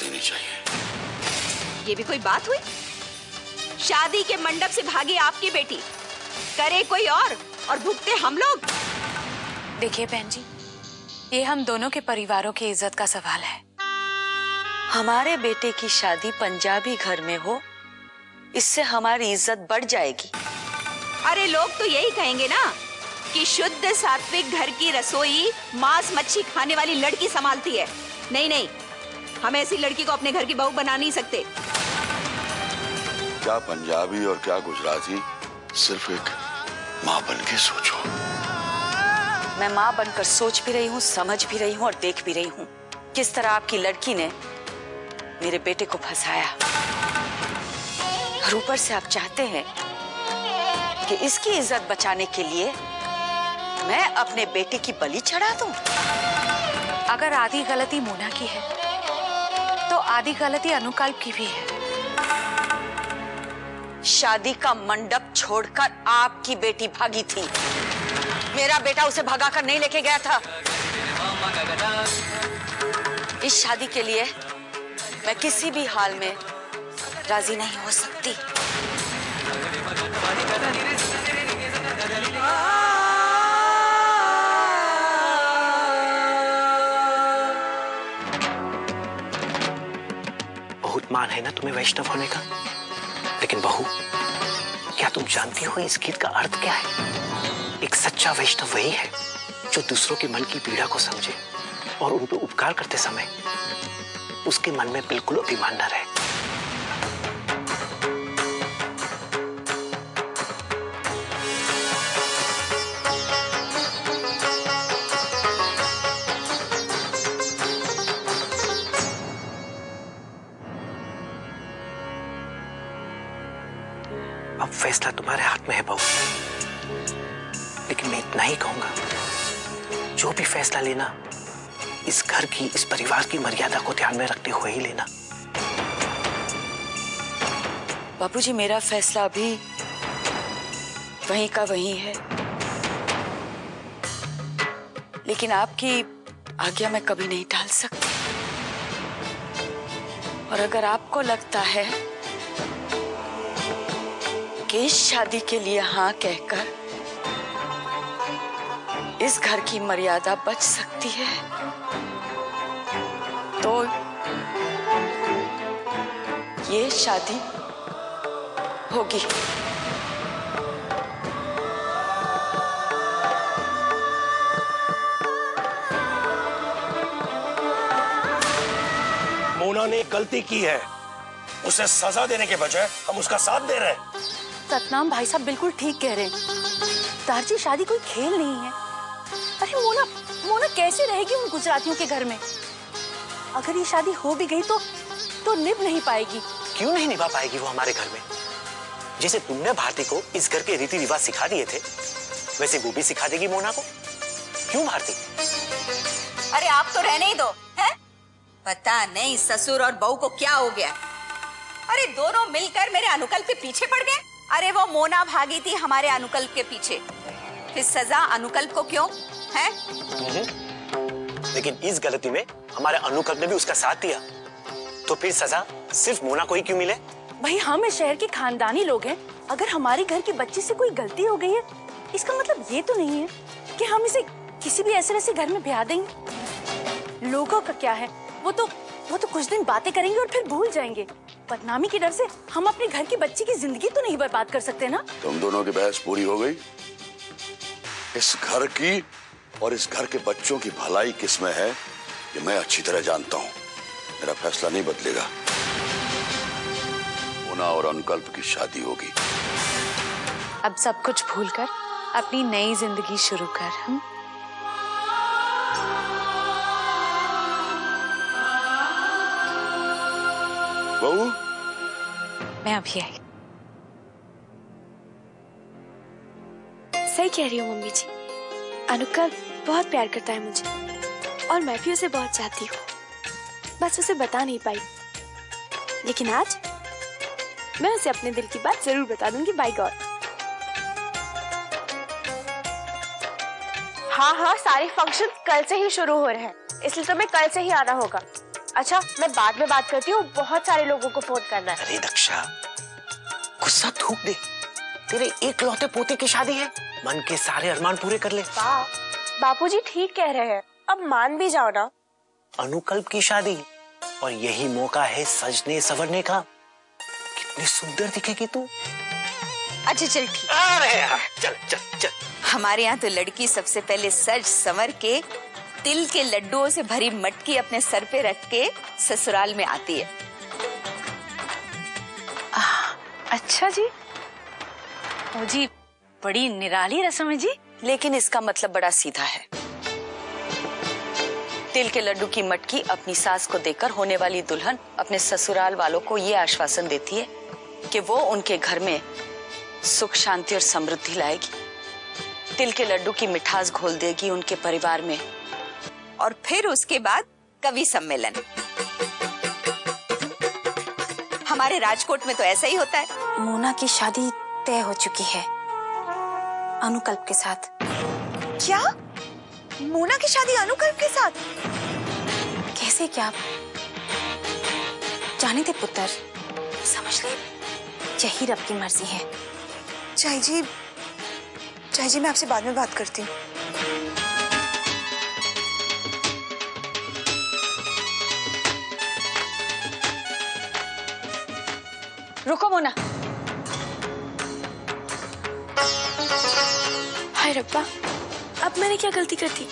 देनी चाहिए। ये भी कोई बात हुई? शादी के मंडप से भागी आपकी बेटी, करे कोई और भुगते हम लोग। देखिए बहन जी, ये हम दोनों के परिवारों की इज्जत का सवाल है। हमारे बेटे की शादी पंजाबी घर में हो, इससे हमारी इज्जत बढ़ जाएगी। अरे लोग तो यही कहेंगे ना कि शुद्ध सात्विक घर की रसोई मांस मच्छी खाने वाली लड़की संभालती है। नहीं नहीं, हम ऐसी लड़की को अपने घर की बहू बना नहीं सकते। क्या पंजाबी और क्या गुजराती, सिर्फ एक माँ बन के सोचो। मैं माँ बनकर सोच भी रही हूँ, समझ भी रही हूँ और देख भी रही हूँ किस तरह आपकी लड़की ने मेरे बेटे को फंसाया। और ऊपर से आप चाहते हैं कि इसकी इज्जत बचाने के लिए मैं अपने बेटे की बलि चढ़ा दूं। अगर आधी गलती मोना की है तो आधी गलती अनुकल्प की भी है। शादी का मंडप छोड़कर आपकी बेटी भागी थी, मेरा बेटा उसे भगाकर नहीं लेके गया था। इस शादी के लिए मैं किसी भी हाल में राजी नहीं हो सकती। बहुत मान है ना तुम्हें वैष्णव होने का, लेकिन बहू, क्या तुम जानती हो इस गीत का अर्थ क्या है? एक सच्चा वैष्णव वही है जो दूसरों के मन की पीड़ा को समझे और उन पर उपकार करते समय उसके मन में बिल्कुल अभिमान न रहे। अब फैसला तुम्हारे हाथ में है बहू, लेकिन मैं इतना ही कहूंगा, जो भी फैसला लेना इस घर की, इस परिवार की मर्यादा को ध्यान में रखते हुए ही लेना। बापूजी, मेरा फैसला अभी वहीं का वहीं है, लेकिन आपकी आज्ञा मैं कभी नहीं टाल सकती। और अगर आपको लगता है कि इस शादी के लिए हाँ कहकर इस घर की मर्यादा बच सकती है, तो ये शादी होगी। मोना ने गलती की है, उसे सजा देने के बजाय हम उसका साथ दे रहे हैं। सतनाम भाई साहब बिल्कुल ठीक कह रहे हैं। तारजी, शादी कोई खेल नहीं है। अरे मोना कैसे रहेगी उन गुजरातियों के घर में? अगर ये शादी हो भी गई तो निभ नहीं पाएगी। क्यों नहीं निभा पाएगी वो हमारे घर में? जैसे तुमने भारती को इस घर के रीति रिवाज सिखा दिए थे, वैसे वो भी सिखा देगी मोना को। क्यों भारती? अरे आप तो रहने ही दो, हैं? पता नहीं ससुर और बहू को क्या हो गया। अरे दोनों मिलकर मेरे अनुकल्प के पीछे पड़ गए। अरे वो मोना भागी थी हमारे अनुकल्प के पीछे, फिर सजा अनुकल्प को क्यों है? लेकिन इस गलती में हमारे अनुकल्प ने भी उसका साथ दिया, तो फिर सजा सिर्फ मोना को ही क्यों मिले? भाई, हम इस शहर के खानदानी लोग हैं। अगर हमारे घर की बच्ची से कोई गलती हो गई है, इसका मतलब ये तो नहीं है कि हम इसे किसी भी ऐसे वैसे घर में ब्याह देंगे। लोगों का क्या है, वो तो कुछ दिन बातें करेंगे और फिर भूल जाएंगे। बदनामी के डर से हम अपने घर की बच्ची की जिंदगी तो नहीं बर्बाद कर सकते ना। तुम दोनों की बहस पूरी हो गई। इस घर की और इस घर के बच्चों की भलाई किसमें है, ये मैं अच्छी तरह जानता हूँ। मेरा फैसला नहीं बदलेगा। मोना और अनुकल्प की शादी होगी। अब सब कुछ भूलकर अपनी नई जिंदगी शुरू कर। हम बहू, मैं अभी आई। सही कह रही हो मम्मी जी, अनुकल्प बहुत प्यार करता है मुझे और मैं भी उसे बहुत चाहती हूँ, बस उसे बता नहीं पाई। लेकिन आज मैं उसे अपने दिल की बात जरूर बता दूंगी। By god. हाँ, सारे फंक्शन कल से ही शुरू हो रहे हैं, इसलिए तुम्हें कल से ही आना होगा। अच्छा, मैं बाद में बात करती हूँ, बहुत सारे लोगों को फोन करना है। अरे दक्षा, गुस्सा थूक दे। तेरे एक लौते पोते की शादी है, मन के सारे अरमान पूरे कर ले। बापूजी ठीक कह रहे हैं, अब मान भी जाओ ना। अनुकल्प की शादी, और यही मौका है सजने संवरने का। कितनी सुंदर दिखेगी तू। अच्छा चल ठीक। अरे यार, चल चल चल। हमारे यहाँ तो लड़की सबसे पहले सज संवर के तिल के लड्डुओं से भरी मटकी अपने सर पे रख के ससुराल में आती है। अच्छा जी। ओ जी, बड़ी निराली रस्म है जी। लेकिन इसका मतलब बड़ा सीधा है। तिल के लड्डू की मटकी अपनी सास को देकर होने वाली दुल्हन अपने ससुराल वालों को ये आश्वासन देती है कि वो उनके घर में सुख शांति और समृद्धि लाएगी। तिल के लड्डू की मिठास घोल देगी उनके परिवार में। और फिर उसके बाद कवि सम्मेलन। हमारे राजकोट में तो ऐसा ही होता है। मोना की शादी तय हो चुकी है अनुकल्प के साथ। क्या? मोना की शादी अनुकल्प के साथ? कैसे क्या? जाने दे पुत्र, समझ ले, यही रब की मर्जी है। चाई जी मैं आपसे बाद में बात करती हूँ। रुको मोना। हाय रब्बा, अब मैंने क्या गलती कर दी?